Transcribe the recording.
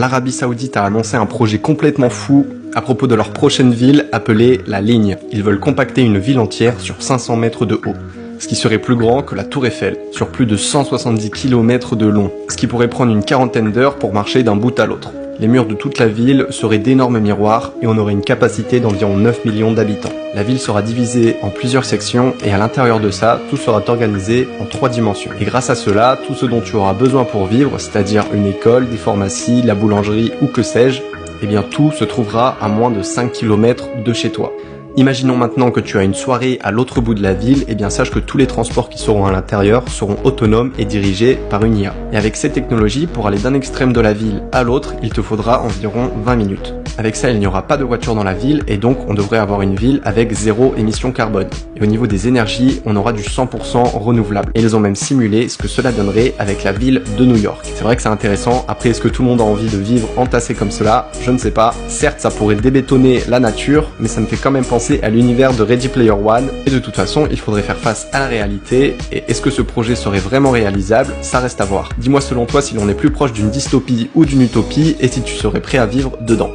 l'Arabie Saoudite a annoncé un projet complètement fou à propos de leur prochaine ville appelée La Ligne. Ils veulent compacter une ville entière sur 500 mètres de haut, ce qui serait plus grand que la Tour Eiffel, sur plus de 170 km de long, ce qui pourrait prendre une quarantaine d'heures pour marcher d'un bout à l'autre. Les murs de toute la ville seraient d'énormes miroirs et on aurait une capacité d'environ 9 millions d'habitants. La ville sera divisée en plusieurs sections et à l'intérieur de ça, tout sera organisé en 3 dimensions. Et grâce à cela, tout ce dont tu auras besoin pour vivre, c'est-à-dire une école, des pharmacies, la boulangerie ou que sais-je, eh bien tout se trouvera à moins de 5 km de chez toi. Imaginons maintenant que tu as une soirée à l'autre bout de la ville, et bien sache que tous les transports qui seront à l'intérieur seront autonomes et dirigés par une IA. Et avec ces technologies, pour aller d'un extrême de la ville à l'autre, il te faudra environ 20 minutes. Avec ça, il n'y aura pas de voiture dans la ville et donc on devrait avoir une ville avec 0 émission carbone. Et au niveau des énergies, on aura du 100% renouvelable. Et ils ont même simulé ce que cela donnerait avec la ville de New York. C'est vrai que c'est intéressant. Après, est-ce que tout le monde a envie de vivre entassé comme cela? Je ne sais pas. Certes, ça pourrait débétonner la nature, mais ça me fait quand même penser à l'univers de Ready Player One. Et de toute façon, il faudrait faire face à la réalité. Et est-ce que ce projet serait vraiment réalisable? Ça reste à voir. Dis-moi selon toi si l'on est plus proche d'une dystopie ou d'une utopie et si tu serais prêt à vivre dedans.